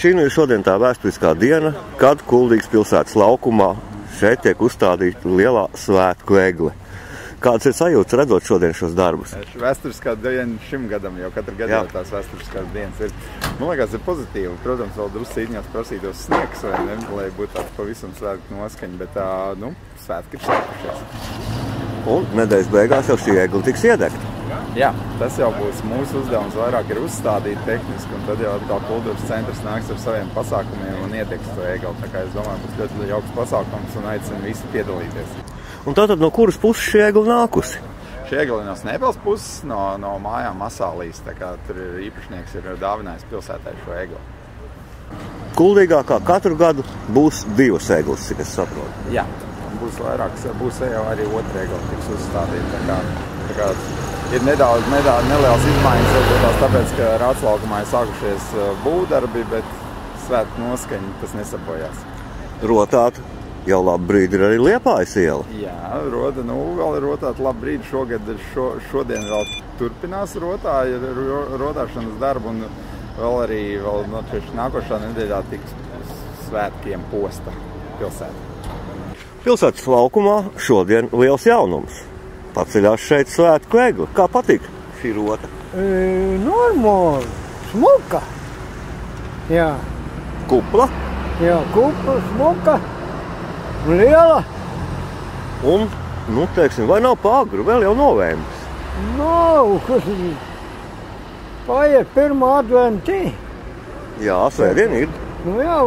Šī nu ir šodien tā vēsturiskā diena, kad Kuldīgas pilsētas laukumā šeit tiek uzstādīta lielā svētku egle. Kāds ir sajūts redzot šodien šos darbus? Vēsturiskā diena šim gadam, jo katru gadu jau tās vēsturiskās dienas ir. Man liekas, ir pozitīvi. Protams, vēl druscīņās prasītos sniegs, vai ne, lai būtu tāds pavisam svētku noskaņa, bet svētki ir sākušies. Un nedēļas beigās jau šī egle tiks iedegta. Jā, tas jau būs mūsu uzdevums, vairāk ir uzstādīt tehniski, un tad jau atkal kultūras centrs nāks ar saviem pasākumiem un iedegs to egli. Tā kā es domāju, būs ļoti jauks pasākums un aicinu visi piedalīties. Un tātad no kuras puses šī egle nākusi? Šī egle no Snēpels puses, no mājām Masālīs, tā kā tur īpašnieks ir dāvinājis pilsētai šo egli. Kuldīgā kā katru gadu būs divas egles, cik es saprotu. Jā, būs vairākas, būs jau arī otra egle tiks uzstādīta. Tā kā ir nelielas izmaiņas, tāpēc, ka Rāclaukumā ir sākušies būvdarbi, bet svētku noskaņa tas nesabojās. Rotāt jau labu brīdi ir arī Liepājas iela. Jā, vēl ir rotāta labu brīdi. Šodien vēl turpinās rotāšanas darbu, un vēl nākošā nedēļā tiks svētkiem posta pilsēta. Pilsētas laukumā šodien liels jaunums. Paceļās šeit svētku egle. Kā patīk šī rota? Normāli, smuka. Jā. Kupla? Jā, kupla, smuka. Liela. Un, teiksim, vai nav pāgru, vēl jau novembris? Nav, kas ir. Paiet pirmā adventī. Jā, svētdien ir. Jā,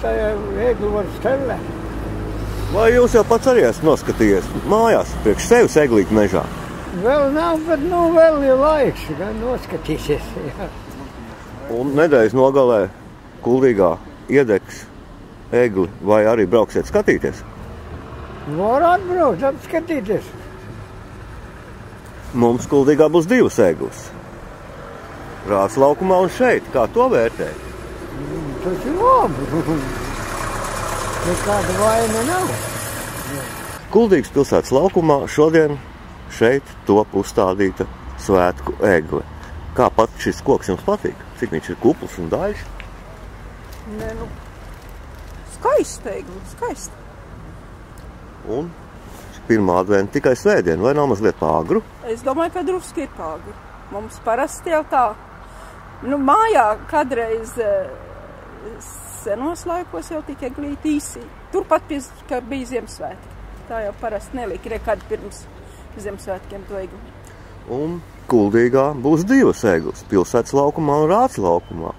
tajā egli var stelēt. Vai jūs jau pats arī esat noskatījies mājās priekš sevis eglīti mežā? Vēl nav, bet vēl ir laiks, gan noskatīsies. Jā. Un nedēļas nogalē Kuldīgā iedegs egli, vai arī brauksiet skatīties? Var atbraukt, apskatīties. Mums Kuldīgā būs divas egles. Rāclaukumā un šeit. Kā to vērtēt? Tas ir labi. Nekāda vaina nav. Kuldīgas pilsētas laukumā šodien šeit top uzstādīta svētku egle. Kā pat šis koks jums patīk? Cik viņš ir kupls un daļš? Skaista egli, skaista. Un pirmā adventa tikai svētdien, vai nav mazliet pāgru? Es domāju, ka drusku ir pāgru. Mums parasti jau tā. Mājā kādreiz senos laikos jau tika eglīti īsi. Turpat ka bija Ziemassvētki. Tā jau parasti nelika nekad pirms Ziemassvētkiem to egli. Un Kuldīgā būs divas egles, pilsētas laukumā un Rāclaukumā.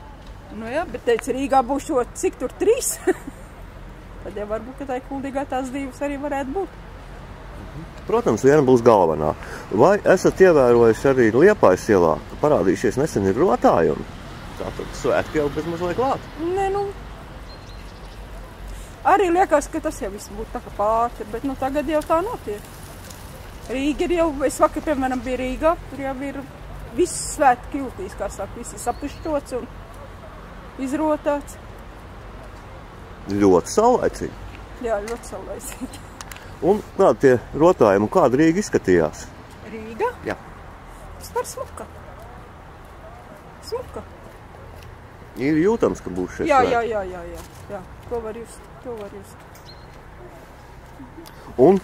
Jā, bet teica, Rīgā būs cik tur 3? Tad jau varbūt, ka tā Kuldīgā tās divas arī varētu būt. Protams, viena būs galvenā. Vai esat ievērojuši arī Liepājas ielā, ka parādījušies nesen ir rotājumi? Tātad svētki jau bez mazliet klāt? Arī liekas, ka tas jau viss būtu tā kā pārti, bet tagad jau tā notiek. Rīga ir jau, es vakar, piemēram, biju Rīgā, tur jau ir viss svētki kiltīs, kā saka, viss ir sapušķots un izrotāts. Ļoti saulaicīgi. Jā, ļoti saulaicīgi. Un kādi tie rotājumi, kāda Rīga izskatījās? Rīga? Jā. Vispār smuka. Smuka. Ir jūtams, ka būs šeit svētki. Jā. To var just. Un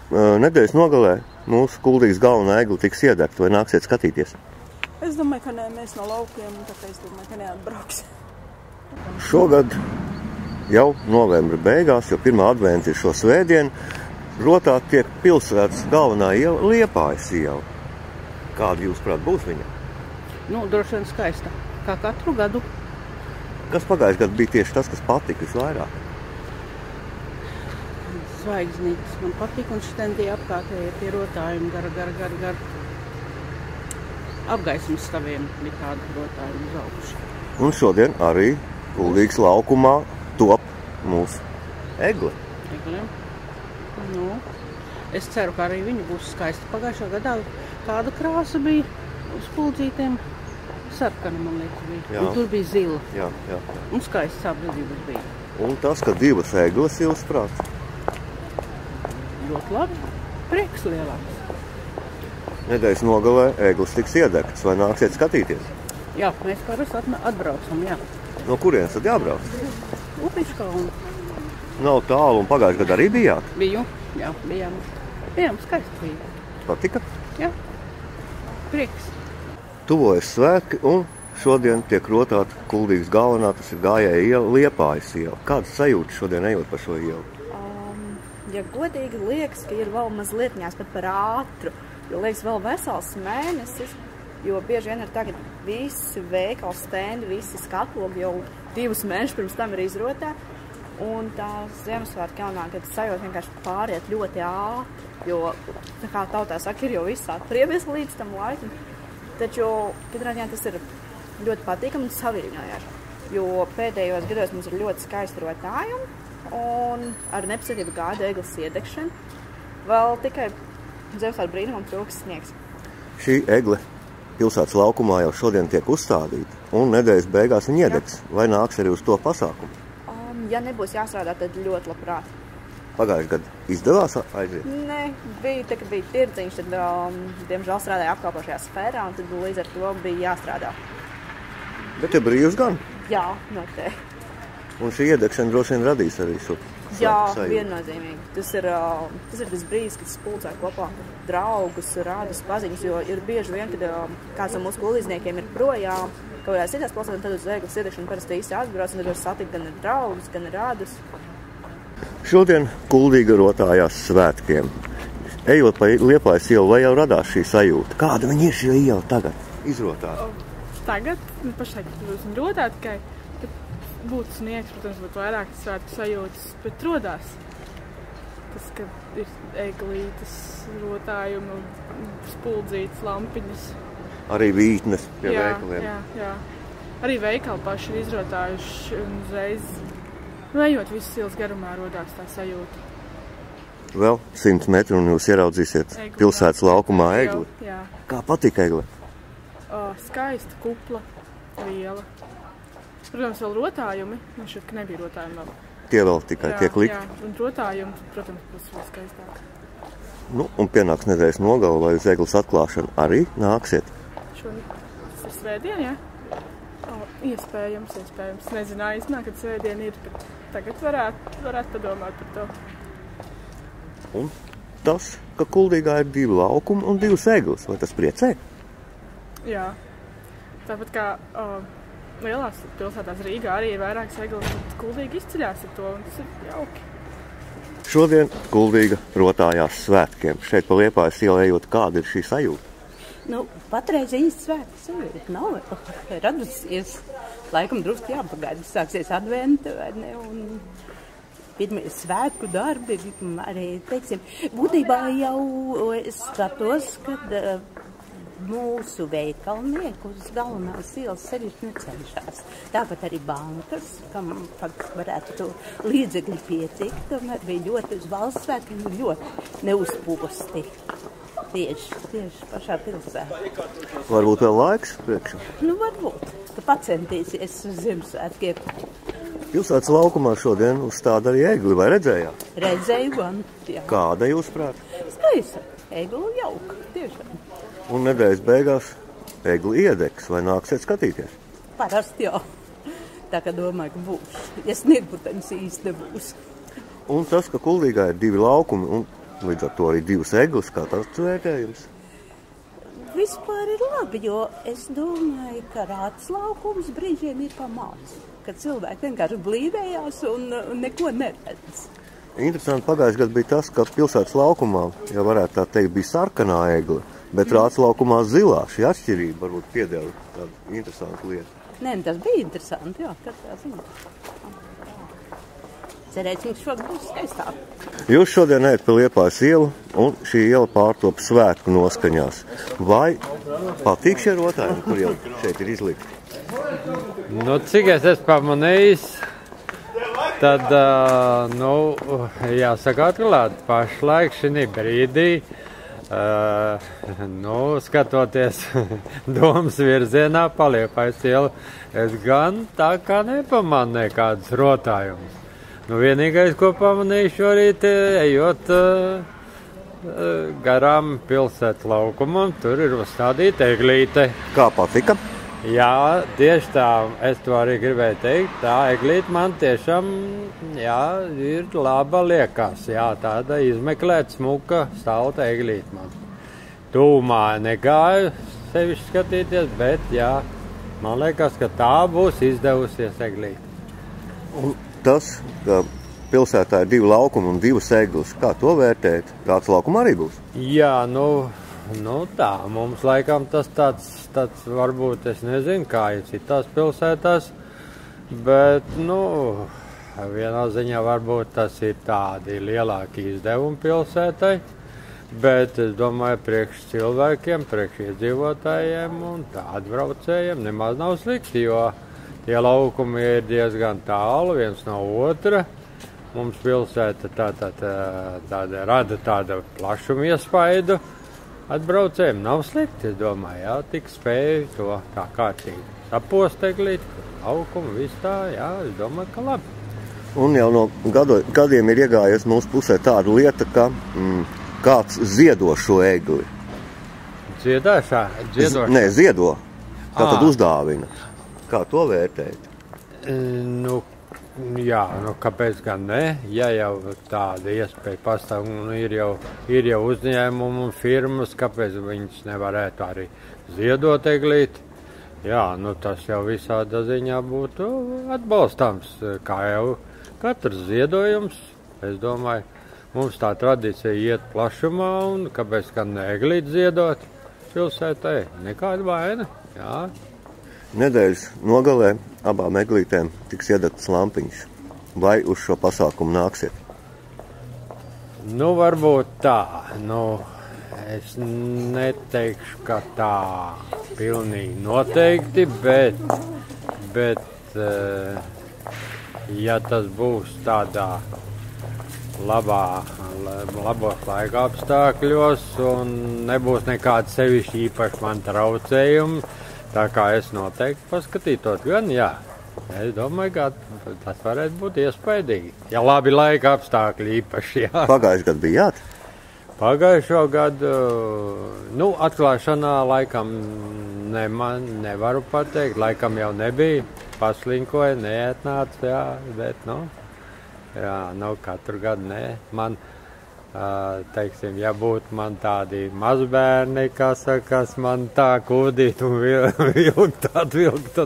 nedēļas nogalē mūsu Kuldīgas galvenā egle tiks iedegta, vai nāksiet skatīties? Es domāju, ka nē, mēs no laukiem, tāpēc es domāju, ka neatbrauks. Šogad jau novembra beigās, jo pirmā adventa ir šo svētdienu, rotāt tiek pilsētas galvenā iela Liepājas iela. Kāda jūs prāt būs viņa? Droši vien skaista, kā katru gadu. Kas pagājušajā gadā bija tieši tas, kas patika visvairāk? Zvaigznītes man patika, un šitien tie apkārtējie tie rotājumi gar. Apgaismas stāviem bija tādi rotājumi uz augšu. Un šodien arī Kuldīgas laukumā top mūsu egle. Es ceru, ka arī viņa būs skaista. Pagājušā gadā kāda krāsa bija uz puldzītēm. Sarkana, man liekas, bija. Jā. Un tur bija zila. Jā. Un skaists apdzīvības bija. Un tas, ka divas egles jūs prāt? Ļoti labi. Prieks lielāks. Nedēļas nogalē egles tiks iedegtas, vai nāksiet skatīties? Jā, mēs parasti atbraucam, jā. No kurienes tad jābrauc? Upiškalnu. Nav tālu un pagājušajā gadā arī bijāt? Biju, jā, bijām. Bijām skaisti bija. Patika? Jā, prieks. Tuvojas svētki un šodien tiek rotāta Kuldīgas galvenā, tas ir Gājēja iela, Liepājas iela. Kādas sajūtas šodien ejot pa šo ielu? Ja godīgi liekas, ka ir vēl mazliet pat par ātru, jo liekas vēl vesels mēnesis, jo bieži vien ir tagad visi veikali stendi, visi skatlogi jau 2 mēnešus pirms tam ir izrotā. Un tā Ziemassvētku jaunā gada sajūta vienkārši pāriet ļoti ātri, jo, tā kā tautā saka, ir jau viss atpriebies līdz tam laikam. Taču, katrā ziņā tas ir ļoti patīkami un saviļņojoši, jo pēdējos gados mums ir ļoti skaisti rotājumi un ar nepacietību gaida egles iedegšana. Vēl tikai Ziemassvētku brīnumam trūks sniegs. Šī egle pilsētas laukumā jau šodien tiek uzstādīta un nedēļas beigās viņa iedegs. Vai nāks arī uz to pasākumu? Ja nebūs jāstrādā, tad ļoti labprāt. Pagājušajā gadā izdevās aiziet? Nē, kad bija tirdziņš, tad diemžēl strādāja apkalpošajā sfērā, un tad līdz ar to bija jāstrādā. Bet ir brīvs gan? Jā, noteikti. Un šī iedegšana droši vien radīs arī šo Jā, sajūtu. viennozīmīgi. Tas ir tas brīdis, kad spulcē kopā draugus, rādus, paziņas, jo ir bieži vien, kad kāds no mūsu kuldīzniekiem ir projām, kaut kādās citās pilsētās, tad uz egles iedegšanu parasti īsti atbrauc, un tad var satikt gan draugus, gan rādus. Šodien Kuldīga rotājās svētkiem. Ejot pa Liepājas ielu, vai jau radās šī sajūta? Kāda viņa ir šī iela tagad izrotā? Tagad, pašlaik, esmu ļoti tikai, kad būtu sniegs, protams, būtu vairāk svētku sajūtas, bet rodās. Tas, ka ir eglītes, rotājumi, spuldzītas, lampiņas. Arī vītnes pie veikaliem. Jā. Arī veikali paši ir izrotājuši un uzreiz, ejot visas ielas garumā, rodās tā sajūta. Vēl 100 metru un jūs ieraudzīsiet pilsētas laukumā egli. Jā. Kā patīk egle? Skaista, kupla, liela. Protams, vēl rotājumi. Man šķiet, ka nebija rotājumi vēl. Tie vēl tikai tiek likt. Jā, un rotājumi, protams, būs vēl skaistāk. Nu, un pienāks nedēļas nogala, vai uz egles atklāšanu arī nāksiet? Tas ir svētdien, jā? Iespējams. Nezināju īstenībā, kad svētdien ir, bet tagad varētu padomāt par to. Un tas, ka Kuldīgā ir 2 laukumi un 2 egles, vai tas priecē? Jā. Tāpat kā lielās pilsētās Rīgā arī ir vairākas egles, bet Kuldīga izceļās ar to, un tas ir jauki. Šodien Kuldīga rotājās svētkiem. Šeit pa Liepājas ielu ejot, kāda ir šī sajūta? Patreiz īsti svētku sajūta nav vēl radusies. Laikam drusku jāpagaida, sāksies adventa, vai ne, un pirmie svētku darbi arī, teiksim, būtībā jau es skatos, kad mūsu veikalnieki uz galvenās ielas sevišķi necenšas. Tāpat arī bankas, kam varētu to līdzekļi pietikt, tomēr bija ļoti uz valsts svētkiem, ļoti neuzposti. Tieši pašā pilsētā. Varbūt vēl laiks priekšā? Varbūt, ka pacentīsies uz Ziemassvētkiem. Pilsētas laukumā šodien uzstāda arī egli, vai redzējāt? Redzēju gan, jā. Kāda jūs prāt? Skaista, egli jauka, tiešām. Un nedēļas beigās egli iedegs, vai nāksiet skatīties? Parasti jau. Tā kā domāju, ka būs. Ja sniegputens īsti nebūs. Un tas, ka Kuldīgā ir 2 laukumi un līdz ar to arī 2 egles, kā tas vērtējums? Vispār ir labi, jo es domāju, ka Rātas laukums brīžiem ir pamāts, kad cilvēki vienkārši blīvējās un neko neredz. Interesanti, pagājušajā gadā bija tas, ka pilsētas laukumā, ja varētu tā teikt, bija sarkanā egle, bet Rātas laukumā zilā. Šī atšķirība varbūt piedēva tādu interesantu lietu. Nē, tas bija interesanti, jā, katrā ziņā. Cerēsim, ka šogad būs skaistāk. Jūs šodien ejat pa Liepājas ielu, un šī iela pārtop svētku noskaņās. Vai patīk šie rotājumi, kur jau šeit ir izlikti? Cik es pamanījis, tad, jāsaka atklāt, pašlaik šī brīdī, skatoties domas virzienā pa Liepājas ielu, es gan tā kā nepamanīju kādus rotājumus. Vienīgais, ko pamanīju šorīt, ejot garām pilsētas laukumam, tur ir uzstādīta eglīte. Kā patika? Jā, tieši tā, es to arī gribēju teikt. Tā eglīte man tiešām, jā, ir laba liekas. Jā, tāda izmeklēt smuka stalta eglīte man. Tūmā negāju sevišķi skatīties, bet jā, man liekas, ka tā būs izdevusies eglīte. Un tas, ka pilsētā ir 2 laukumi un 2 eglis, kā to vērtēt? Tāds laukuma arī būs? Jā, nu tā, mums laikam tas tāds varbūt, es nezinu, kā ir citās pilsētās, bet, vienā ziņā varbūt tas ir tādi lielāki izdevumi pilsētai, bet es domāju, priekš cilvēkiem, priekš iedzīvotājiem un atbraucējiem nemaz nav slikti, jo tie laukumi ir diezgan tālu viens no otra. Mums pilsēta tāda rada tādu plašumu iespaidu. Atbraucējiem nav slikti, es domāju, jā, tik spēju to tā kārtīgi saposteglīt, laukumu, viss tā, jā, es domāju, ka labi. Un jau no gadiem ir iegājies mūsu pusē tāda lieta, ka kāds ziedo šo egli. Ziedošā? Nē, ziedo. Tātad uzdāvina. Kā to vērtēt? Jā, kāpēc gan ne? Ja jau tāda iespēja pastāv, ir jau uzņēmumi un firmas, kāpēc viņas nevarētu arī ziedot eglīti? Jā, tas jau visādā ziņā būtu atbalstāms, kā jau katrs ziedojums. Es domāju, mums tā tradīcija iet plašumā un kāpēc gan ne eglīti ziedot pilsētai? Nekāda vaina, jā. Nedēļas nogalē abām eglītēm tiks iedegtas lampiņas. Vai uz šo pasākumu nāksiet? Varbūt tā. Es neteikšu, ka tā pilnīgi noteikti, bet ja tas būs tādā labos laika apstākļos un nebūs nekāds sevišķi īpaši man traucējumi, tā kā es noteikti paskatītos gan, jā. Es domāju, ka tas varētu būt iespaidīgi. Ja labi laika apstākļi īpaši, jā. Pagājuši gadu bijāt? Pagājušo gadu, atklāšanā laikam nevaru pateikt, laikam jau nebija. Paslinkoja, neatnāca, jā, bet, katru gadu nē. Man, teiksim, ja būtu man tādi mazbērni, kas man tā kūdīt un vilkt,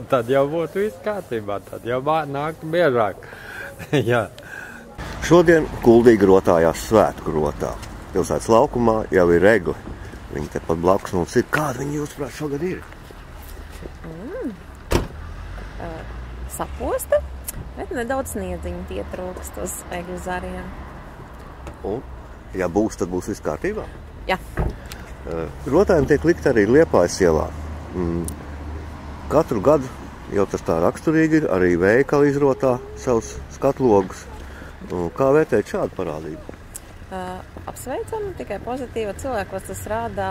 tad jau būtu viss kārtībā, tad jau nāk biežāk. Jā. Šodien Kuldīga rotājās svētku rotā. Pilsētas laukumā jau ir egli. Viņi tepat blakus mums ir. Kāda viņi jūsuprāt šogad ir? Saposta, bet nedaudz sniedziņu pietrūkst uz egļu zariem. Un, ja būs, tad būs viss kārtībā? Jā. Rotājiem tiek likt arī Liepājas ielā. Katru gadu jau tas tā raksturīgi ir, arī veikali izrotā savus skatlogus. Kā vērtēt šādu parādību? Apsveicam, tikai pozitīva cilvēkos tas rādā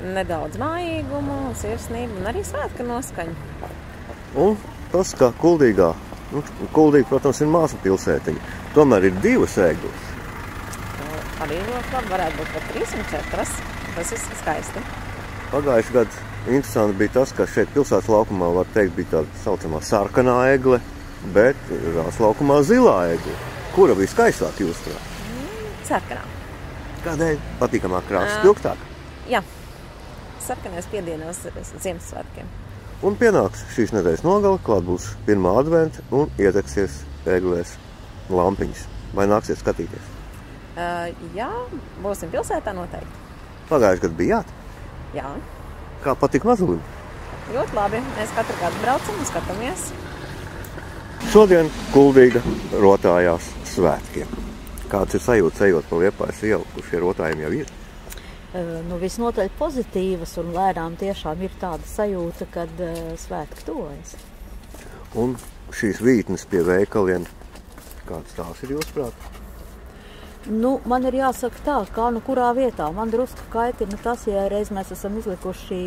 nedaudz mājīgumu, sirsnību un arī svētka noskaņu. Un tas, ka Kuldīga, protams, ir maza pilsētiņa, tomēr ir 2 eglis. Arī ļoti labi, varētu būt pat 3 un 4. Tas ir skaisti. Pagājuši gadu interesanti bija tas, ka šeit pilsētas laukumā, var teikt, bija tāda saucamā sarkanā egle, bet Rās laukumā zilā egle. Kura bija skaistāk jūsuprāt? Sarkanā. Kādēļ? Patīkamāk krāsa, spilgtāk? Jā. Sarkanais piedienos Ziemassvētkiem. Un pienāks šīs nedēļas nogale, klāt būs 1. adventa un iedegsies eglēs lampiņas. Vai nāksiet skatīties? Jā, būsim pilsētā noteikti. Pagājuši gadu bijāt? Jā. Kā patīk mazulim? Ļoti labi. Mēs katru gadu braucam un skatāmies. Šodien Kuldīga rotājās svētkiem. Kāds ir sajūta ejot pa Liepājas ielu, kur šie rotājumi jau ir? Visnotaļ pozitīvas un lēnām tiešām ir tāda sajūta, kad svētki tuvojas. Un šīs vītnes pie veikaliem, kāds tās ir jūsuprāt? Man ir jāsaka tā, kā kurā vietā. Man drusku kaitina tas, ja reiz mēs esam izlikuši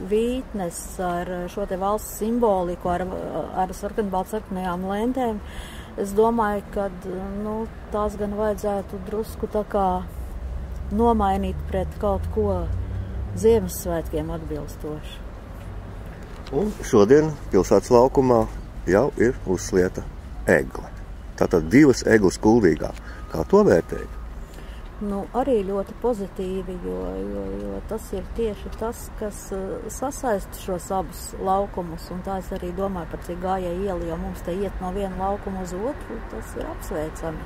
vītnes ar šo te valsts simboliku, ar sarkanbaltsarkanajām lentēm. Es domāju, ka tās gan vajadzētu drusku tā kā nomainīt pret kaut ko Ziemassvētkiem atbilstoši. Un šodien pilsētas laukumā jau ir uzslieta egle. Tātad 2 egles Kuldīgā. Kā to vērtēji? Nu, arī ļoti pozitīvi, jo tas ir tieši tas, kas sasaista šos abus laukumus. Un tā es arī domāju par cik gājēju ielu, jo mums te iet no viena laukuma uz otru, tas ir apsveicami.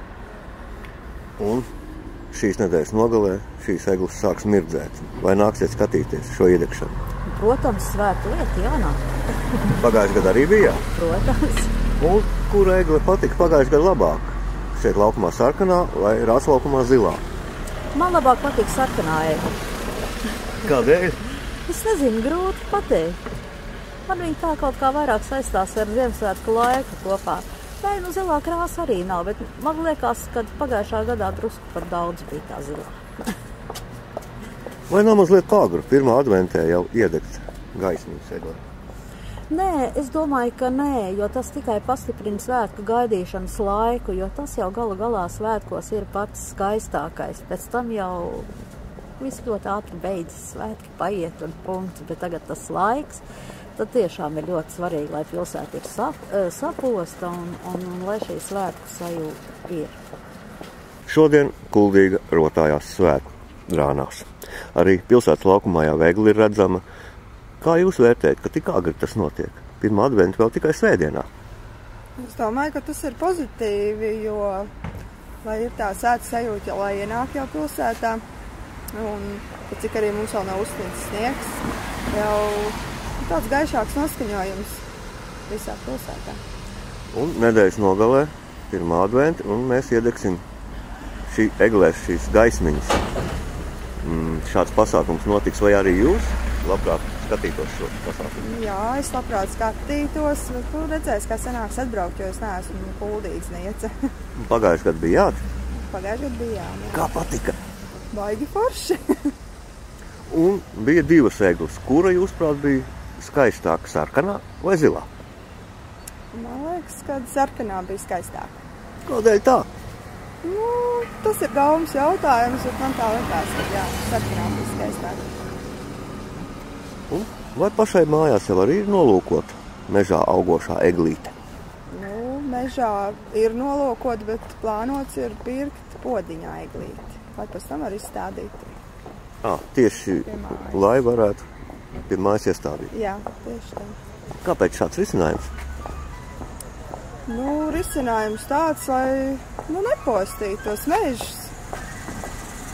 Un šīs nedēļas nogalē šīs egles sāks mirdzēt. Vai nāksiet skatīties šo iedegšanu? Protams, svēta lieta, jānāk. Pagājušajā gadā arī bija? Protams. Un kura egle patika pagājušajā gadā labāk? Šeit laukumā sarkanā vai Rāts laukumā zilā? Man labāk patīk sarkanā egle. Kādēļ? Es nezinu, grūti pateikt. Man viņa tā kaut kā vairāk saistās ar Ziemassvētku laiku kopā. Nē, nu zilā krāsa arī nav, bet man liekas, ka pagājušā gadā drusku par daudz bija tā zilā. Vai nav mazliet pāgru? Pirmā adventē jau iedegt gaismiņas eglē? Nē, es domāju, ka nē, jo tas tikai pastiprina svētku gaidīšanas laiku, jo tas jau galā svētkos ir pats skaistākais. Pēc tam jau viss ļoti ātri beidzas, svētki paiet un punkts, bet tagad tas laiks, tad tiešām ir ļoti svarīgi, lai pilsēta ir saposta un lai šī svētku sajūta ir. Šodien Kuldīga rotājās svētku drānās. Arī pilsētas laukumā jau egli ir redzama. Kā jūs vērtējat, ka tik agri tas notiek? Pirmā adventa vēl tikai svētdienā. Es domāju, ka tas ir pozitīvi, jo lai ir tā svētku sajūta, lai ienāk jau pilsētā, un cik arī mums vēl nav uzsniegts sniegs, jau tāds gaišāks noskaņojums visā pilsētā. Un nedēļas nogalē, pirmā adventa, un mēs iedegsim šī eglēs šīs gaismiņas. Šāds pasākums notiks, vai arī jūs labprāt skatītos šo pasākumu? Jā, es labprāt skatītos, bet tu redzēsi, kā sanāks atbraukt, jo es neesmu kuldīgsniece. Pagājušajā gadā bijāt? Pagājušajā gadā bijām, jā. Kā patika? Baigi forši. Un bija 2 egles. Kura jūsuprāt bija skaistāka, sarkanā vai zilā? Man liekas, ka sarkanā bija skaistāka. Kādēļ tā? Nu, tas ir gaumas jautājums, bet man tā likās, ka jā, sarkanā bija skaistāka. Un vai pašai mājās jau arī ir nolūkot mežā augošā eglīte? Nu, mežā ir nolūkot, bet plānots ir pirkt podiņā eglīti, lai pēc tam var izstādīt. Tieši, lai varētu pie mājas iestādīt? Jā, tieši tā. Kāpēc šāds risinājums? Nu, risinājums tāds, lai nepostītu tos mežus.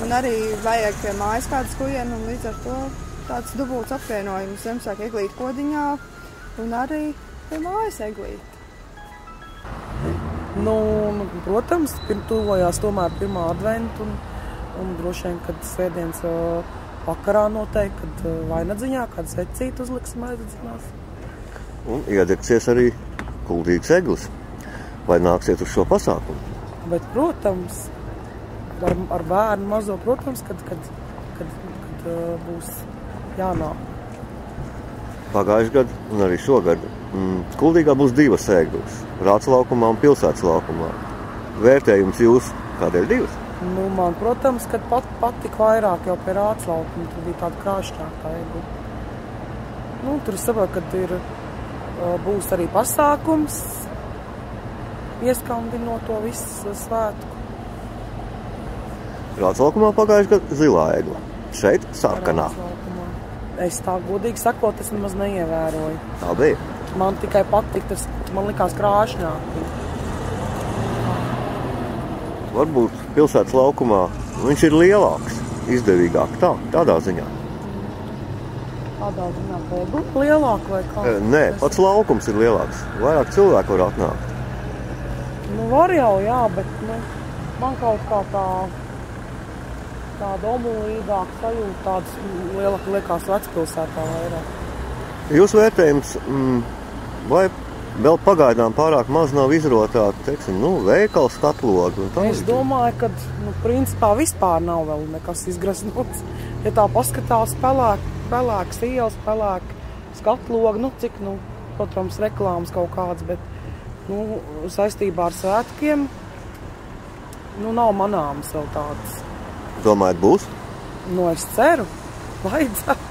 Un arī vajag pie mājas kādas kujienu, un līdz ar to tāds dubults apvienojums Ziemassvētku eglīti podiņā un arī pie mājas eglīti. Nu, protams, tuvojās tomēr pirmā adventa un droši vien, kad svētdienas vakarā noteikti, kad vainagdziņā kāds vecīt uzliksim aizdedzinās. Un iedegsies arī Kuldīgas eglis. Vai nāksiet uz šo pasākumu? Bet, protams, ar bērnu mazo, protams, kad būs jānāk. Pagājušajā gadā un arī šogad Kuldīgā būs 2 egles. Rāts laukumā un pilsētas laukumā. Vērtējums jūs kādēļ 2? Nu, man, protams, kad patika vairāk jau pie Rāts laukuma. Tur bija tāda krāšņākā egla. Nu, tur saprot, kad būs arī pasākums, ieskandinot to visu svētku. Rāts laukumā pagājušajā gadā zilā egla. Šeit sarkanā. Es tā godīgi sakot, es nemaz neievēroju. Tā bija? Man tikai patika, tas man likās krāšņāk. Varbūt pilsētas laukumā viņš ir lielāks, izdevīgāk tādā ziņā. Kādā ziņā egla lielāk vai kā? Nē, pats laukums ir lielāks. Vairāk cilvēku var atnākt. Nu, var jau, jā, bet man kaut kā tāda omulīgāka sajūta, tādas lielāk liekas vecpilsētā vairāk. Jūs vērtējums, vai vēl pagaidām pārāk maz nav izrotāta, teiksim, veikals, skatlogi? Es domāju, ka, principā vispār nav vēl nekas izgraznots. Ja tā paskatās, pelēks ielas, pelēk skatlogi, cik, protams, reklāmas kaut kāds, bet, saistībā ar svētkiem, nav manāmas vēl tādas. Domājat, būs? Es ceru, vajadzētu.